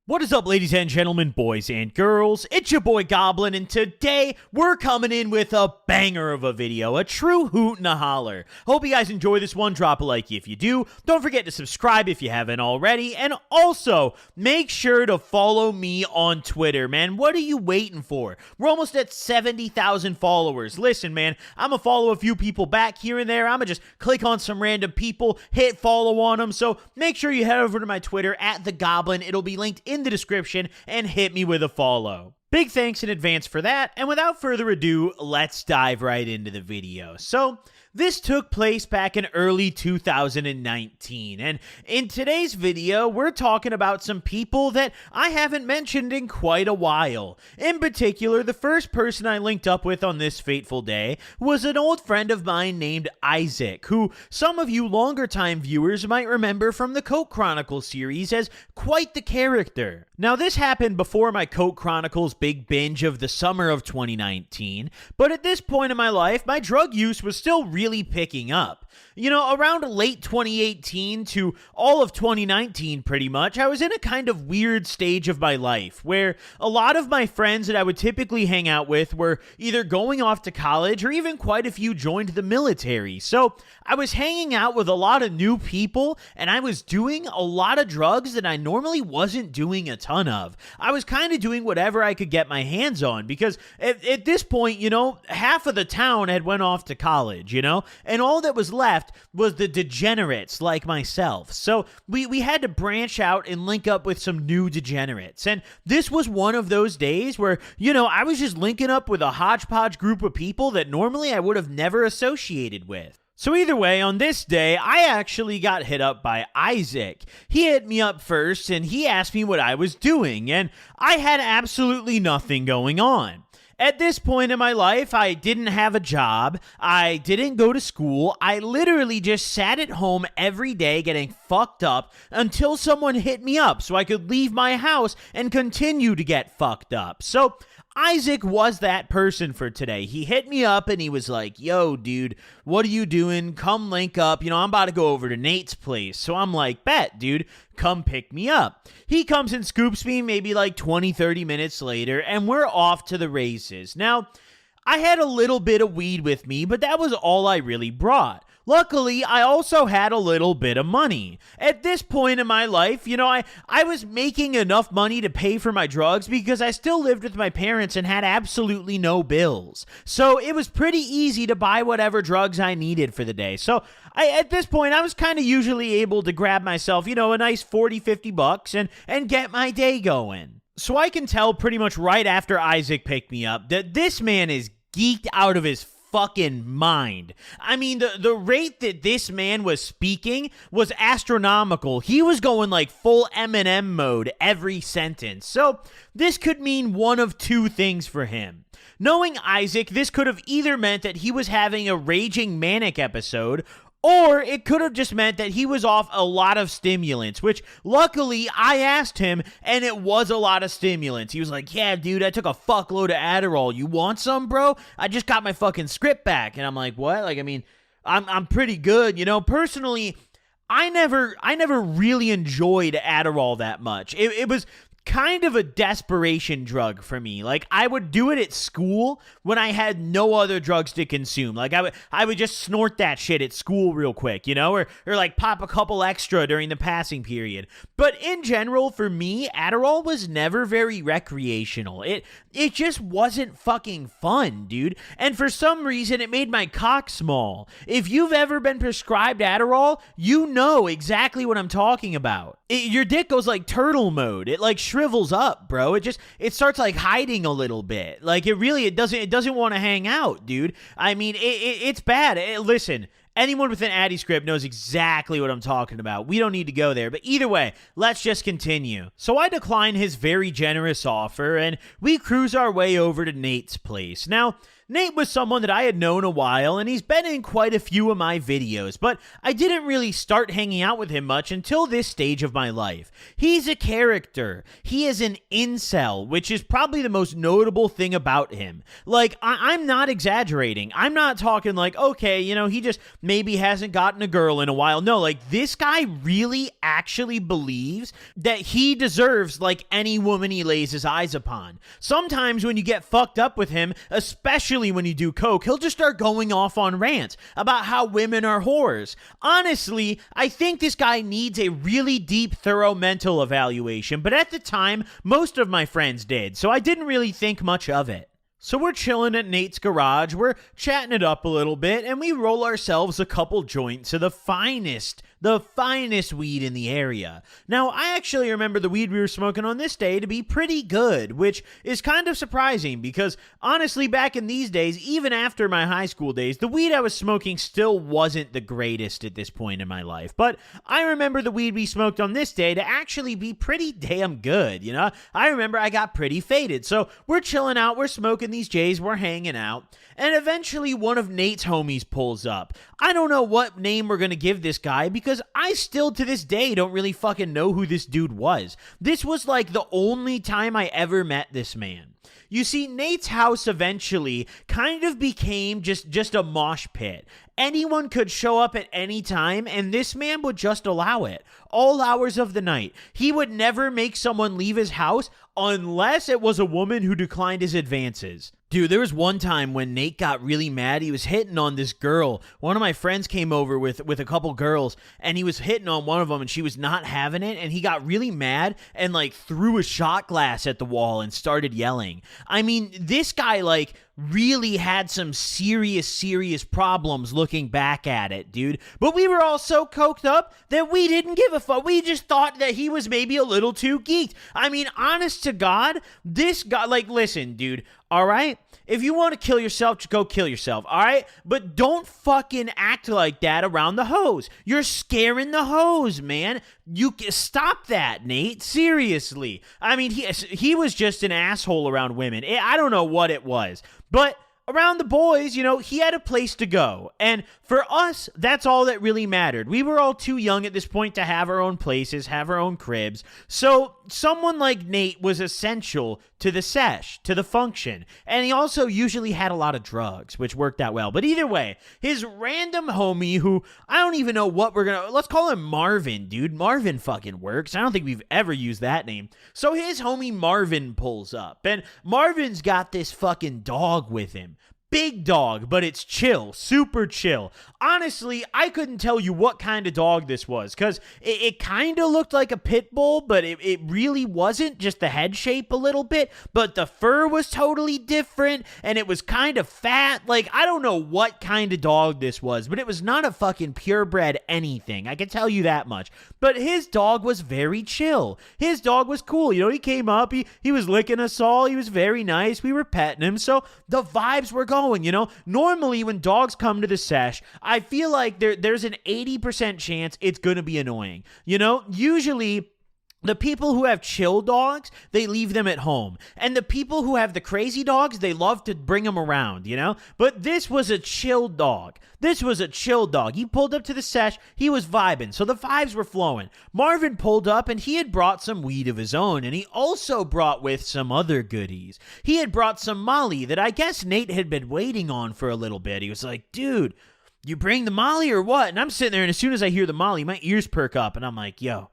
What is up, ladies and gentlemen, boys and girls? It's your boy Goblin, and today we're coming in with a banger of a video, a true hoot and a holler. Hope you guys enjoy this one. Drop a like if you do. Don't forget to subscribe if you haven't already, and also make sure to follow me on Twitter, man. What are you waiting for? We're almost at 70,000 followers. Listen, man, I'm gonna follow a few people back here and there. I'm gonna just click on some random people, hit follow on them. So make sure you head over to my Twitter at the Goblin. It'll be linked in the description, and hit me with a follow. Big thanks in advance for that, and without further ado, let's dive right into the video. So, this took place back in early 2019, and in today's video, we're talking about some people that I haven't mentioned in quite a while. In particular, the first person I linked up with on this fateful day was an old friend of mine named Isaac, who some of you longer-time viewers might remember from the Coke Chronicles series as quite the character. Now, this happened before my Coke Chronicles big binge of the summer of 2019, but at this point in my life, my drug use was still really picking up. You know, around late 2018 to all of 2019 pretty much, I was in a kind of weird stage of my life where a lot of my friends that I would typically hang out with were either going off to college or even quite a few joined the military. So I was hanging out with a lot of new people and I was doing a lot of drugs that I normally wasn't doing a ton of. I was kind of doing whatever I could get my hands on because at this point, you know, half of the town had went off to college, you know, and all that was left was the degenerates like myself. So we had to branch out and link up with some new degenerates. And this was one of those days where, you know, I was just linking up with a hodgepodge group of people that normally I would have never associated with. So either way, on this day, I actually got hit up by Isaac. He hit me up first and he asked me what I was doing, and I had absolutely nothing going on. At this point in my life, I didn't have a job, I didn't go to school, I literally just sat at home every day getting fucked up until someone hit me up so I could leave my house and continue to get fucked up. So Isaac was that person for today. He hit me up and he was like, yo, dude, what are you doing? Come link up. You know, I'm about to go over to Nate's place. So I'm like, bet, dude, come pick me up. He comes and scoops me maybe like 20, 30 minutes later, and we're off to the races. Now, I had a little bit of weed with me, but that was all I really brought. Luckily, I also had a little bit of money. At this point in my life, you know, I was making enough money to pay for my drugs because I still lived with my parents and had absolutely no bills. So it was pretty easy to buy whatever drugs I needed for the day. So at this point, I was kind of usually able to grab myself, you know, a nice 40, 50 bucks and get my day going. So I can tell pretty much right after Isaac picked me up that this man is geeked out of his fucking mind. I mean, the rate that this man was speaking was astronomical. He was going like full Eminem mode every sentence. So this could mean one of two things for him. Knowing Isaac, this could have either meant that he was having a raging manic episode, or it could have just meant that he was off a lot of stimulants, which luckily I asked him and it was a lot of stimulants. He was like, yeah, dude, I took a fuckload of Adderall. You want some, bro? I just got my fucking script back. And I'm like, what? Like, I mean, I'm pretty good. You know, personally, I never really enjoyed Adderall that much. It was kind of a desperation drug for me. Like, I would do it at school when I had no other drugs to consume. Like, I would just snort that shit at school real quick, you know, or like pop a couple extra during the passing period. But in general, for me, Adderall was never very recreational. It just wasn't fucking fun, dude. And for some reason, it made my cock small. If you've ever been prescribed Adderall, you know exactly what I'm talking about. Your dick goes like turtle mode. It like shrivels up, bro. It starts like hiding a little bit. Like it doesn't want to hang out, dude. I mean, it's bad. Listen, anyone with an Addy script knows exactly what I'm talking about. We don't need to go there. But either way, let's just continue. So I decline his very generous offer, and we cruise our way over to Nate's place. Now, Nate was someone that I had known a while, and he's been in quite a few of my videos, but I didn't really start hanging out with him much until this stage of my life. He's a character. He is an incel, which is probably the most notable thing about him. Like, I'm not exaggerating. I'm not talking like, okay, he just maybe hasn't gotten a girl in a while. No, like, this guy really actually believes that he deserves like any woman he lays his eyes upon. Sometimes when you get fucked up with him, especially when you do coke, he'll just start going off on rants about how women are whores. Honestly, I think this guy needs a really deep, thorough mental evaluation, but at the time, most of my friends did, so I didn't really think much of it. So we're chilling at Nate's garage, we're chatting it up a little bit, and we roll ourselves a couple joints of the finest weed in the area. Now, I actually remember the weed we were smoking on this day to be pretty good, which is kind of surprising because, honestly, back in these days, even after my high school days, the weed I was smoking still wasn't the greatest at this point in my life. But I remember the weed we smoked on this day to actually be pretty damn good, I remember I got pretty faded. So we're chilling out, we're smoking these J's, we're hanging out, and eventually one of Nate's homies pulls up. I don't know what name we're gonna give this guy because I still to this day don't really fucking know who this dude was. This was like the only time I ever met this man. You see, Nate's house eventually kind of became just a mosh pit. Anyone could show up at any time, and this man would just allow it. All hours of the night. He would never make someone leave his house unless it was a woman who declined his advances. Dude, there was one time when Nate got really mad. He was hitting on this girl. One of my friends came over with a couple girls, and he was hitting on one of them, and she was not having it, and he got really mad and, like, threw a shot glass at the wall and started yelling. I mean, this guy, like, really had some serious problems looking back at it, dude. But we were all so coked up that we didn't give a fuck. We just thought that he was maybe a little too geeked. I mean, honest to God, this guy, like, listen, dude, all right? If you want to kill yourself, just go kill yourself, all right? But don't fucking act like that around the hose. You're scaring the hose, man. You stop that, Nate. Seriously. I mean, he was just an asshole around women. I don't know what it was. But around the boys, he had a place to go. And for us, that's all that really mattered. We were all too young at this point to have our own places, have our own cribs. So someone like Nate was essential to the sesh, to the function. And he also usually had a lot of drugs, which worked out well. But either way, his random homie who, I don't even know what let's call him Marvin, dude. Marvin fucking works. I don't think we've ever used that name. So his homie Marvin pulls up. And Marvin's got this fucking dog with him. Big dog, but it's chill, super chill. Honestly, I couldn't tell you what kind of dog this was because it kind of looked like a pit bull, but it really wasn't, just the head shape a little bit, but the fur was totally different and it was kind of fat. Like, I don't know what kind of dog this was, but it was not a fucking purebred anything. I can tell you that much. But his dog was very chill. His dog was cool. He came up, he was licking us all. He was very nice. We were petting him. So the vibes were going. Normally when dogs come to the sesh, I feel like there's an 80% chance it's going to be annoying. Usually the people who have chill dogs, they leave them at home. And the people who have the crazy dogs, they love to bring them around, But this was a chill dog. He pulled up to the sesh. He was vibing. So the vibes were flowing. Marvin pulled up and he had brought some weed of his own. And he also brought with some other goodies. He had brought some Molly that I guess Nate had been waiting on for a little bit. He was like, dude, you bring the Molly or what? And I'm sitting there, and as soon as I hear the Molly, my ears perk up. And I'm like, yo,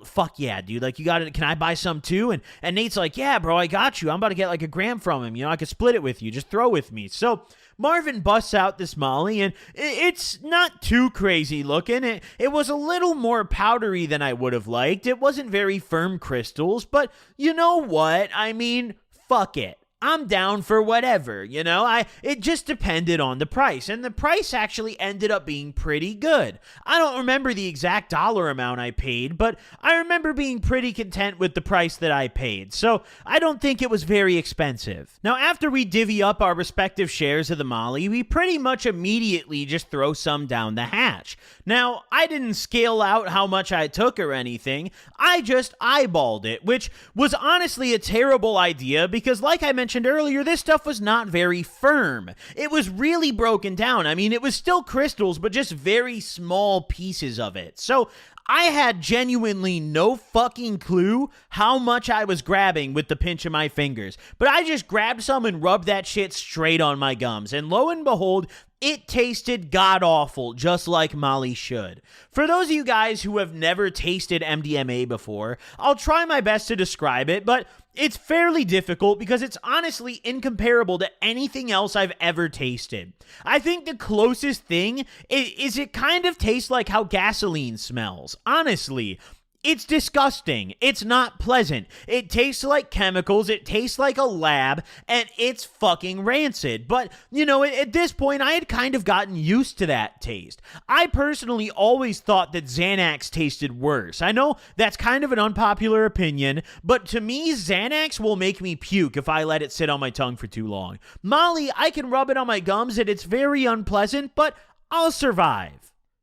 fuck yeah, dude. Like, you got it. Can I buy some too? And Nate's like, yeah, bro, I got you. I'm about to get like a gram from him. I could split it with you. Just throw with me. So Marvin busts out this Molly, and it's not too crazy looking. It was a little more powdery than I would have liked. It wasn't very firm crystals, but you know what? I mean, fuck it. I'm down for whatever, it just depended on the price, and the price actually ended up being pretty good. I don't remember the exact dollar amount I paid, but I remember being pretty content with the price that I paid, so I don't think it was very expensive. Now, after we divvy up our respective shares of the Molly, we pretty much immediately just throw some down the hatch. Now, I didn't scale out how much I took or anything, I just eyeballed it, which was honestly a terrible idea because, like I mentioned mentioned earlier, this stuff was not very firm. It was really broken down. I mean, it was still crystals, but just very small pieces of it. So I had genuinely no fucking clue how much I was grabbing with the pinch of my fingers. But I just grabbed some and rubbed that shit straight on my gums. And lo and behold, it tasted god-awful, just like Molly should. For those of you guys who have never tasted MDMA before, I'll try my best to describe it, but it's fairly difficult because it's honestly incomparable to anything else I've ever tasted. I think the closest thing is it kind of tastes like how gasoline smells. Honestly, it's disgusting. It's not pleasant. It tastes like chemicals. It tastes like a lab, and it's fucking rancid. But, you know, at this point, I had kind of gotten used to that taste. I personally always thought that Xanax tasted worse. I know that's kind of an unpopular opinion, but to me, Xanax will make me puke if I let it sit on my tongue for too long. Molly, I can rub it on my gums, and it's very unpleasant, but I'll survive.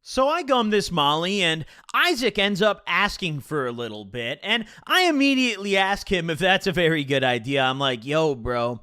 So I gum this Molly, and Isaac ends up asking for a little bit, and I immediately ask him if that's a very good idea. I'm like, yo, bro,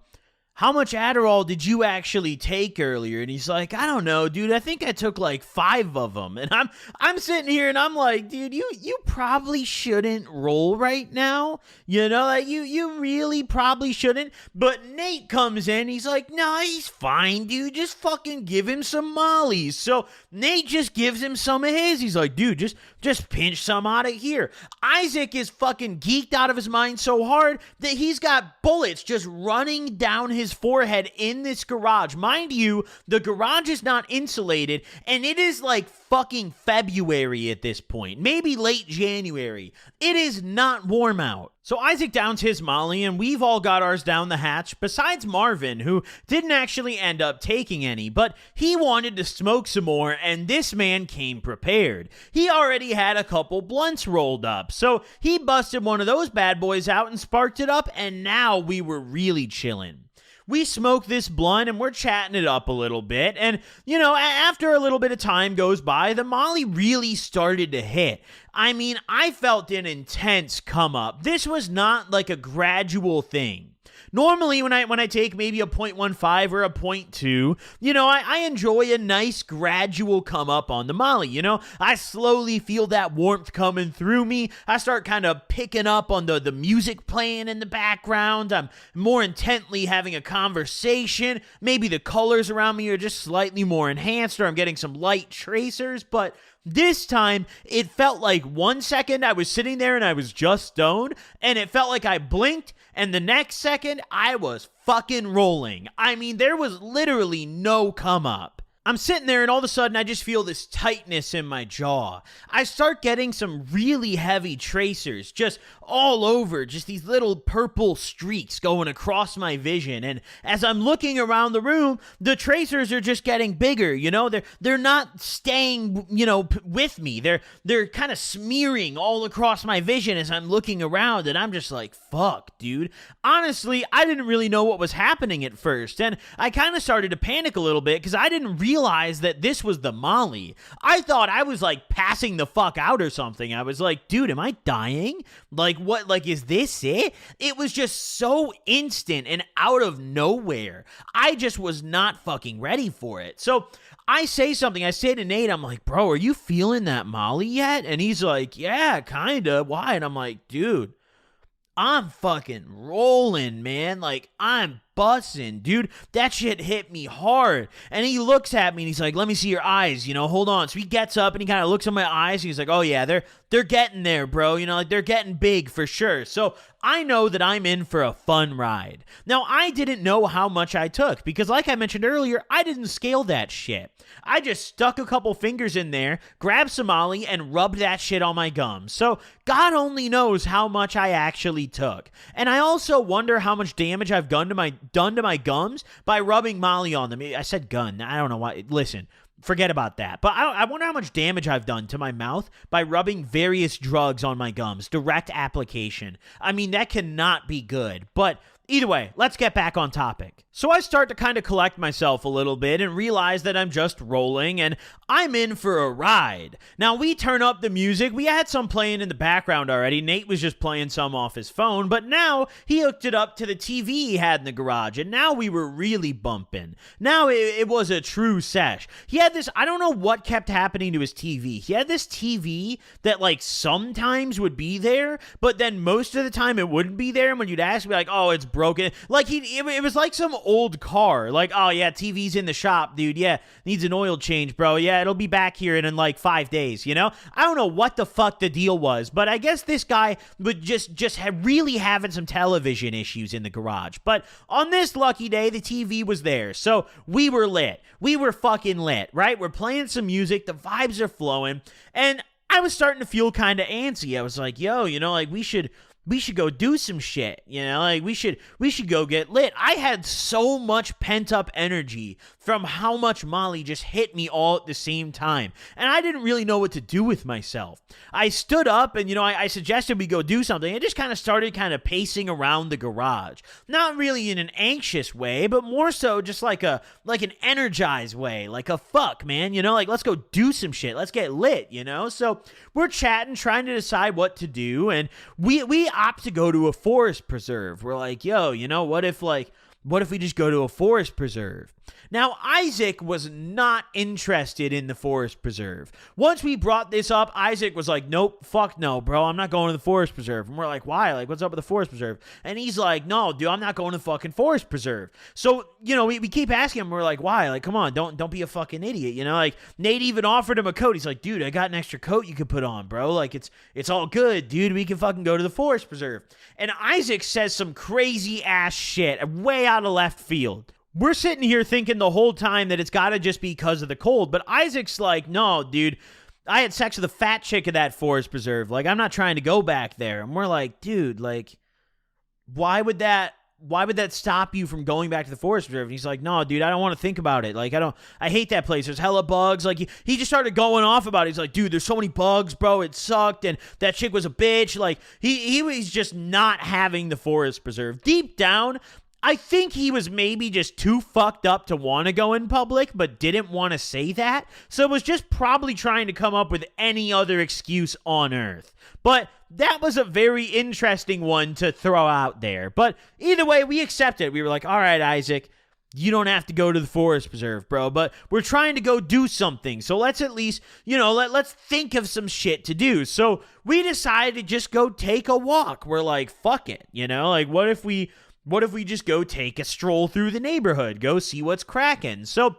how much Adderall did you actually take earlier? And he's like, I don't know, dude. I think I took like 5 of them. And I'm sitting here and I'm like, dude, you probably shouldn't roll right now. You know, like you really probably shouldn't. But Nate comes in. He's like, no, he's fine, dude. Just fucking give him some Mollies. So Nate just gives him some of his. He's like, dude, just pinch some out of here. Isaac is fucking geeked out of his mind so hard that he's got bullets just running down his forehead in this garage. Mind you, the garage is not insulated, and it is like fucking February at this point, maybe late January. It is not warm out. So Isaac downs his Molly, and we've all got ours down the hatch, besides Marvin, who didn't actually end up taking any, but he wanted to smoke some more, and this man came prepared. He already had a couple blunts rolled up, so he busted one of those bad boys out and sparked it up, and now we were really chilling. We smoke this blunt and we're chatting it up a little bit. And, you know, after a little bit of time goes by, the Molly really started to hit. I mean, I felt an intense come up. This was not like a gradual thing. Normally, when I take maybe a 0.15 or a 0.2, you know, I enjoy a nice gradual come up on the Molly. You know, I slowly feel that warmth coming through me. I start kind of picking up on the music playing in the background. I'm more intently having a conversation. Maybe the colors around me are just slightly more enhanced, or I'm getting some light tracers, but this time, it felt like 1 second I was sitting there and I was just stoned, and it felt like I blinked, and the next second, I was fucking rolling. I mean, there was literally no come up. I'm sitting there and all of a sudden I just feel this tightness in my jaw. I start getting some really heavy tracers just all over, just these little purple streaks going across my vision. And as I'm looking around the room, the tracers are just getting bigger, you know? They're not staying, you know, with me. They're kind of smearing all across my vision as I'm looking around, and I'm just like, fuck, dude. Honestly, I didn't really know what was happening at first, and I kind of started to panic a little bit because I didn't realize that this was the Molly. I thought I was like passing the fuck out or something. I was like, dude, am I dying? Like, what? Like, is this it? It was just so instant and out of nowhere. I just was not fucking ready for it. So I say something. I say to Nate, I'm like, bro, are you feeling that Molly yet? And he's like, yeah, kinda. Why? And I'm like, dude, I'm fucking rolling, man. Like, I'm bussin', dude. That shit hit me hard. And he looks at me and he's like, let me see your eyes, you know, hold on. So he gets up and he kind of looks at my eyes. And he's like, oh yeah, they're getting there, bro. You know, like, they're getting big for sure. So I know that I'm in for a fun ride. Now, I didn't know how much I took because, like I mentioned earlier, I didn't scale that shit. I just stuck a couple fingers in there, grabbed some Molly, and rubbed that shit on my gums. So God only knows how much I actually took. And I also wonder how much damage I've done to my gums by rubbing Molly on them. I said gun. I don't know why. Listen, forget about that. But I wonder how much damage I've done to my mouth by rubbing various drugs on my gums. Direct application. I mean, that cannot be good. But either way, let's get back on topic. So I start to kind of collect myself a little bit and realize that I'm just rolling and I'm in for a ride. Now we turn up the music. We had some playing in the background already. Nate was just playing some off his phone, but now he hooked it up to the TV he had in the garage, and now we were really bumping. Now it was a true sesh. He had this, I don't know what kept happening to his TV. He had this TV that like sometimes would be there, but then most of the time it wouldn't be there. And when you'd ask me like, oh, it's broken. Like it was like some old car. Like, oh yeah, TV's in the shop, dude. Yeah, needs an oil change, bro. Yeah, it'll be back here in like 5 days, you know? I don't know what the fuck the deal was, but I guess this guy would just really having some television issues in the garage. But on this lucky day, the TV was there. So we were lit. We were fucking lit, right? We're playing some music. The vibes are flowing. And I was starting to feel kind of antsy. I was like, yo, you know, like we should go do some shit, you know, like we should go get lit. I had so much pent up energy from how much Molly just hit me all at the same time. And I didn't really know what to do with myself. I stood up and, you know, I suggested we go do something. I just kind of started pacing around the garage. Not really in an anxious way, but more so just like an energized way. Like a fuck, man, you know, like let's go do some shit. Let's get lit, you know? So we're chatting, trying to decide what to do. And we opt to go to a forest preserve. We're like, yo, you know, what if we just go to a forest preserve? Now, Isaac was not interested in the forest preserve. Once we brought this up, Isaac was like, nope, fuck no, bro, I'm not going to the forest preserve. And we're like, why? Like, what's up with the forest preserve? And he's like, no, dude, I'm not going to the fucking forest preserve. So, you know, we keep asking him, we're like, why? Like, come on, don't be a fucking idiot, you know? Like, Nate even offered him a coat. He's like, dude, I got an extra coat you could put on, bro. Like, it's all good, dude. We can fucking go to the forest preserve. And Isaac says some crazy ass shit way out of left field. We're sitting here thinking the whole time that it's got to just be because of the cold. But Isaac's like, no, dude, I had sex with a fat chick at that forest preserve. Like, I'm not trying to go back there. And we're like, dude, like, why would that stop you from going back to the forest preserve? And he's like, no, dude, I don't want to think about it. Like, I hate that place. There's hella bugs. Like, he just started going off about it. He's like, dude, there's so many bugs, bro. It sucked. And that chick was a bitch. Like, he was just not having the forest preserve. Deep down, I think he was maybe just too fucked up to want to go in public, but didn't want to say that. So was just probably trying to come up with any other excuse on earth. But that was a very interesting one to throw out there. But either way, we accepted it. We were like, all right, Isaac, you don't have to go to the forest preserve, bro, but we're trying to go do something. So let's at least, you know, let's think of some shit to do. So we decided to just go take a walk. We're like, fuck it, you know, like what if we just go take a stroll through the neighborhood, go see what's cracking? So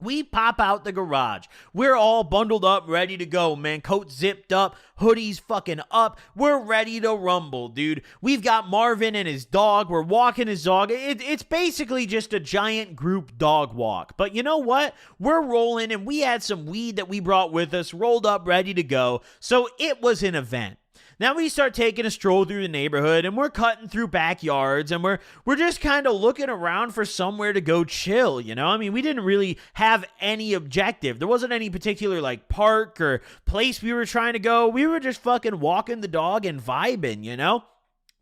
we pop out the garage. We're all bundled up, ready to go, man. Coat zipped up, hoodies fucking up. We're ready to rumble, dude. We've got Marvin and his dog. We're walking his dog. It's basically just a giant group dog walk. But you know what? We're rolling, and we had some weed that we brought with us, rolled up, ready to go. So it was an event. Now we start taking a stroll through the neighborhood, and we're cutting through backyards, and we're just kind of looking around for somewhere to go chill, you know? I mean, we didn't really have any objective. There wasn't any particular, like, park or place we were trying to go. We were just fucking walking the dog and vibing, you know?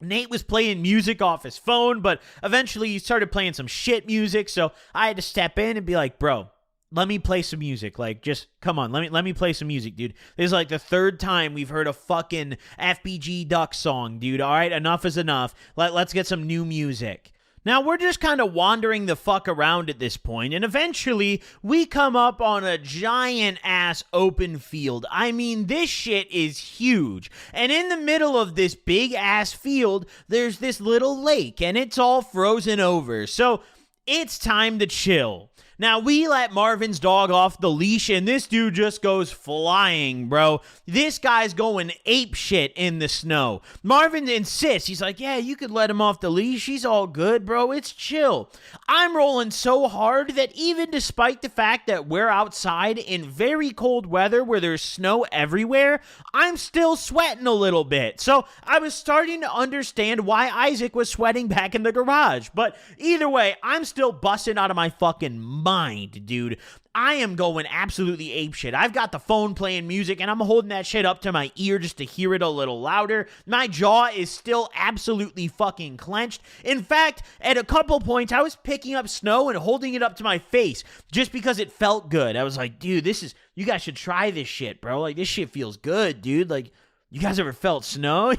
Nate was playing music off his phone, but eventually he started playing some shit music, so I had to step in and be like, bro, let me play some music. Like, just come on, let me play some music, dude. This is like the third time we've heard a fucking FBG Duck song, dude. All right, enough is enough. Let's get some new music. Now, we're just kind of wandering the fuck around at this point, and eventually, we come up on a giant-ass open field. I mean, this shit is huge. And in the middle of this big-ass field, there's this little lake, and it's all frozen over. So, it's time to chill. Now, we let Marvin's dog off the leash, and this dude just goes flying, bro. This guy's going ape shit in the snow. Marvin insists. He's like, yeah, you could let him off the leash. He's all good, bro. It's chill. I'm rolling so hard that even despite the fact that we're outside in very cold weather where there's snow everywhere, I'm still sweating a little bit. So I was starting to understand why Isaac was sweating back in the garage. But either way, I'm still busting out of my fucking mind, dude. I am going absolutely apeshit. I've got the phone playing music and I'm holding that shit up to my ear just to hear it a little louder. My jaw is still absolutely fucking clenched. In fact, at a couple points, I was picking up snow and holding it up to my face just because it felt good. I was like, dude, you guys should try this shit, bro. Like, this shit feels good, dude. Like, you guys ever felt snow?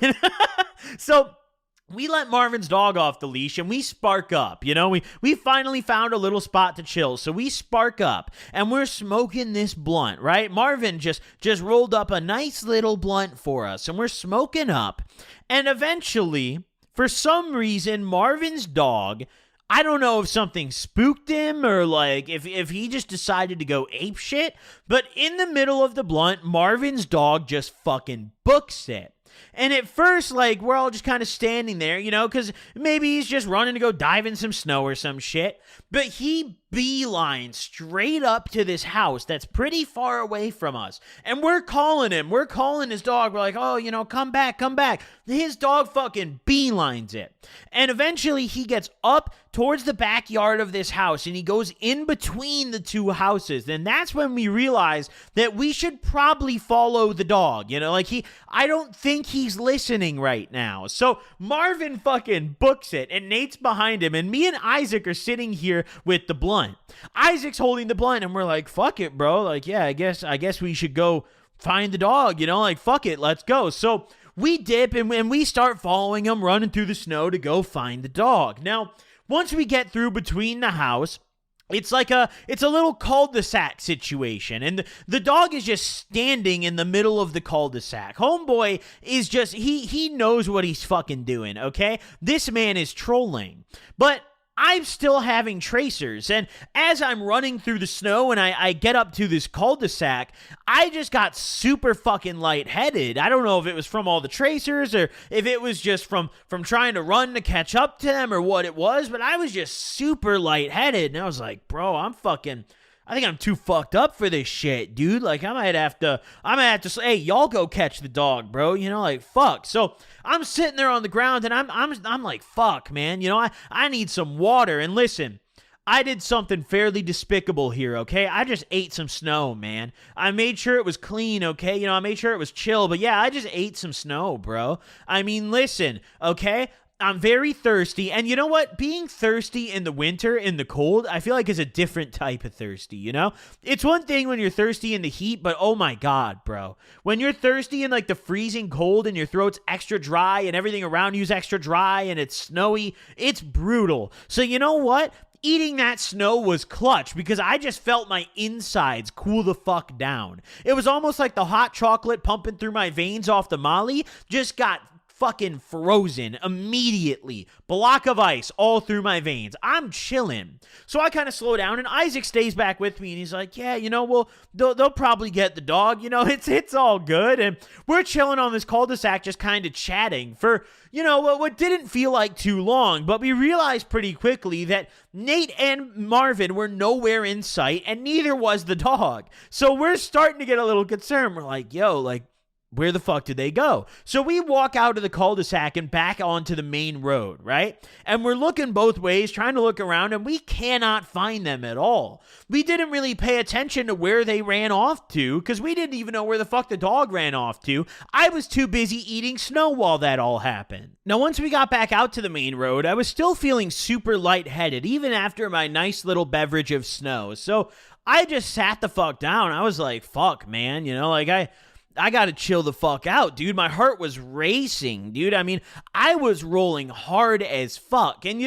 So we let Marvin's dog off the leash and we spark up, we finally found a little spot to chill. So we spark up and we're smoking this blunt, right? Marvin just rolled up a nice little blunt for us and we're smoking up. And eventually, for some reason, Marvin's dog, I don't know if something spooked him or like if he just decided to go ape shit, but in the middle of the blunt, Marvin's dog just fucking books it. And at first, like, we're all just kind of standing there, because maybe he's just running to go dive in some snow or some shit. But he beelines straight up to this house that's pretty far away from us. And we're calling him. We're calling his dog. We're like, oh, come back, come back. His dog fucking beelines it. And eventually he gets up towards the backyard of this house and he goes in between the two houses. And that's when we realize that we should probably follow the dog. I don't think he's listening right now. So Marvin fucking books it and Nate's behind him. And me and Isaac are sitting here with the blunt. Isaac's holding the blunt and we're like, fuck it, bro. Like, yeah, I guess we should go find the dog, fuck it, let's go. So we dip and we start following him, running through the snow to go find the dog. Now, once we get through between the house, it's a little cul-de-sac situation, and the dog is just standing in the middle of the cul-de-sac. Homeboy is just, he knows what he's fucking doing, okay? This man is trolling, but I'm still having tracers, and as I'm running through the snow and I get up to this cul-de-sac, I just got super fucking lightheaded. I don't know if it was from all the tracers or if it was just from trying to run to catch up to them or what it was, but I was just super lightheaded, and I was like, bro, I think I'm too fucked up for this shit, dude. Like, I might have to say, hey, y'all go catch the dog, bro. Like, fuck. So I'm sitting there on the ground and I'm like, fuck, man. I need some water. And listen, I did something fairly despicable here, okay? I just ate some snow, man. I made sure it was clean, okay? I made sure it was chill. But yeah, I just ate some snow, bro. I mean, listen, okay? I'm very thirsty, and you know what? Being thirsty in the winter, in the cold, I feel like is a different type of thirsty, It's one thing when you're thirsty in the heat, but oh my god, bro. When you're thirsty in like the freezing cold and your throat's extra dry and everything around you's extra dry and it's snowy, it's brutal. So you know what? Eating that snow was clutch because I just felt my insides cool the fuck down. It was almost like the hot chocolate pumping through my veins off the Molly just got fucking frozen immediately. Block of ice all through my veins. I'm chilling. So I kind of slow down and Isaac stays back with me and he's like, yeah, well, they'll probably get the dog. It's all good. And we're chilling on this cul-de-sac just kind of chatting for, what didn't feel like too long, but we realized pretty quickly that Nate and Marvin were nowhere in sight and neither was the dog. So we're starting to get a little concerned. We're like, yo, like, where the fuck did they go? So we walk out of the cul-de-sac and back onto the main road, right? And we're looking both ways, trying to look around, and we cannot find them at all. We didn't really pay attention to where they ran off to, because we didn't even know where the fuck the dog ran off to. I was too busy eating snow while that all happened. Now, once we got back out to the main road, I was still feeling super lightheaded, even after my nice little beverage of snow. So I just sat the fuck down. I was like, fuck, man, I got to chill the fuck out, dude. My heart was racing, dude. I mean, I was rolling hard as fuck. And,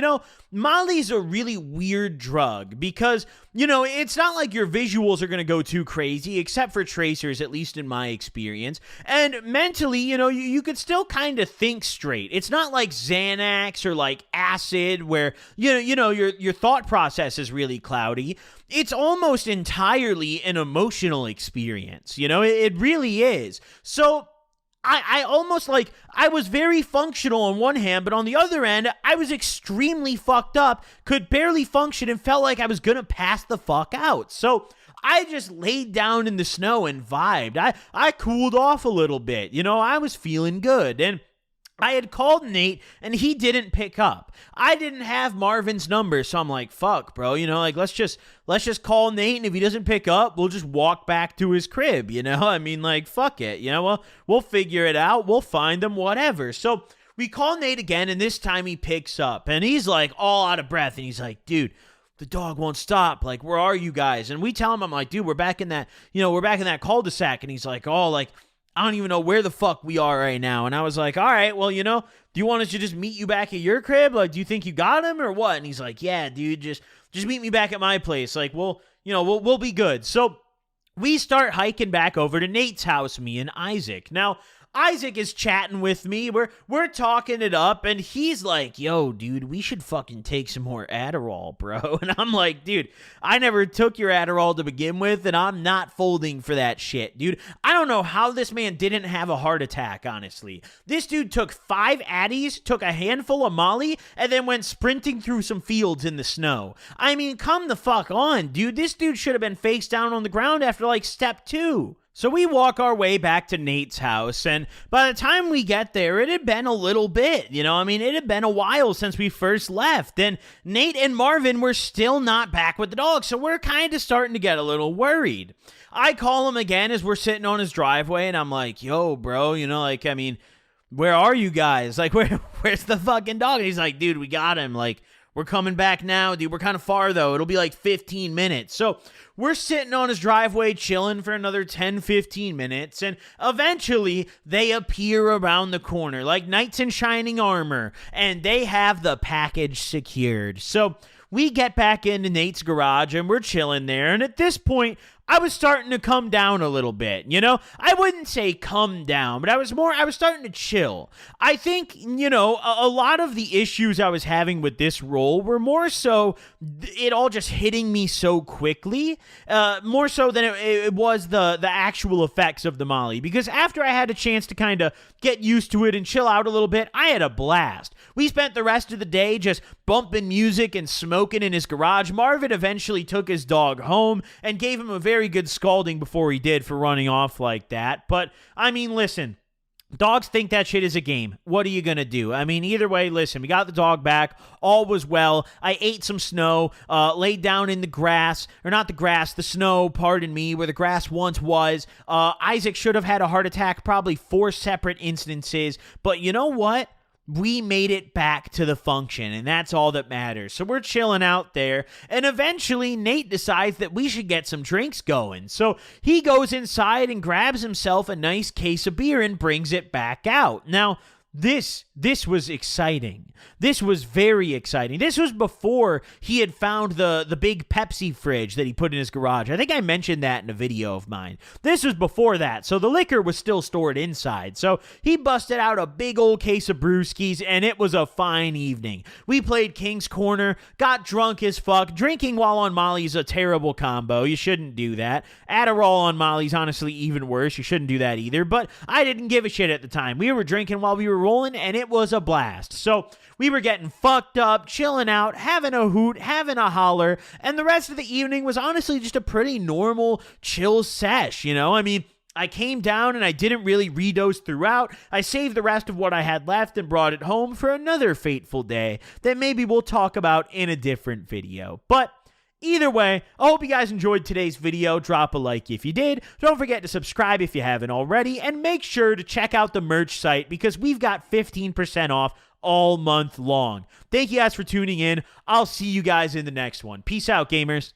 Molly's a really weird drug because, it's not like your visuals are going to go too crazy, except for tracers, at least in my experience. And mentally, you could still kind of think straight. It's not like Xanax or like acid where, your thought process is really cloudy. It's almost entirely an emotional experience. It really is. So I almost I was very functional on one hand, but on the other end, I was extremely fucked up, could barely function, and felt like I was gonna pass the fuck out. So I just laid down in the snow and vibed. I cooled off a little bit. I was feeling good. And I had called Nate and he didn't pick up. I didn't have Marvin's number, so I'm like, fuck, bro, like let's just call Nate, and if he doesn't pick up, we'll just walk back to his crib, I mean, like, fuck it, we'll figure it out, we'll find him, whatever. So we call Nate again, and this time he picks up, and he's like all out of breath, and he's like, dude, the dog won't stop. Like, where are you guys? And we tell him, I'm like, dude, we're back in that cul-de-sac, and he's like, oh, like, I don't even know where the fuck we are right now. And I was like, all right, well, do you want us to just meet you back at your crib? Like, do you think you got him or what? And he's like, yeah, dude, just meet me back at my place. Like, we'll be good. So we start hiking back over to Nate's house, me and Isaac. Now, Isaac is chatting with me. We're talking it up, and he's like, yo, dude, we should fucking take some more Adderall, bro. And I'm like, dude, I never took your Adderall to begin with, and I'm not folding for that shit, dude. I don't know how this man didn't have a heart attack, honestly. This dude took 5 Addies, took a handful of Molly, and then went sprinting through some fields in the snow. I mean, come the fuck on, dude. This dude should have been face down on the ground after, like, step 2. So we walk our way back to Nate's house, and by the time we get there, it had been a little bit, I mean, it had been a while since we first left, and Nate and Marvin were still not back with the dog, so we're kind of starting to get a little worried. I call him again as we're sitting on his driveway, and I'm like, yo, bro, like, I mean, where are you guys? Like, where's the fucking dog? And he's like, dude, we got him, like, we're coming back now, dude. We're kind of far, though. It'll be like 15 minutes. So we're sitting on his driveway chilling for another 10, 15 minutes, and eventually they appear around the corner like knights in shining armor, and they have the package secured. So we get back into Nate's garage, and we're chilling there, and at this point, I was starting to come down a little bit, I wouldn't say come down, but I was starting to chill. I think, a lot of the issues I was having with this role were more so it all just hitting me so quickly, more so than it was the actual effects of the Molly, because after I had a chance to kind of get used to it and chill out a little bit, I had a blast. We spent the rest of the day just bumping music and smoking in his garage. Marvin eventually took his dog home and gave him a very good scalding before he did for running off like that. But, I mean, listen, dogs think that shit is a game. What are you going to do? I mean, either way, listen, we got the dog back. All was well. I ate some snow, laid down in the grass, or not the grass, the snow, pardon me, where the grass once was. Isaac should have had a heart attack, probably 4 separate instances. But you know what? We made it back to the function, and that's all that matters. So we're chilling out there, and eventually Nate decides that we should get some drinks going. So he goes inside and grabs himself a nice case of beer and brings it back out. Now, this was exciting. This was very exciting. This was before he had found the big Pepsi fridge that he put in his garage. I think I mentioned that in a video of mine. This was before that, so the liquor was still stored inside. So he busted out a big old case of brewskis, and it was a fine evening. We played King's Corner, got drunk as fuck. Drinking while on Molly's a terrible combo. You shouldn't do that. Adderall on Molly's honestly even worse. You shouldn't do that either, but I didn't give a shit at the time. We were drinking while we were rolling, and it was a blast. So we were getting fucked up, chilling out, having a hoot, having a holler, and the rest of the evening was honestly just a pretty normal, chill sesh, I mean, I came down and I didn't really redose throughout. I saved the rest of what I had left and brought it home for another fateful day that maybe we'll talk about in a different video. But either way, I hope you guys enjoyed today's video. Drop a like if you did. Don't forget to subscribe if you haven't already. And make sure to check out the merch site because we've got 15% off all month long. Thank you guys for tuning in. I'll see you guys in the next one. Peace out, gamers.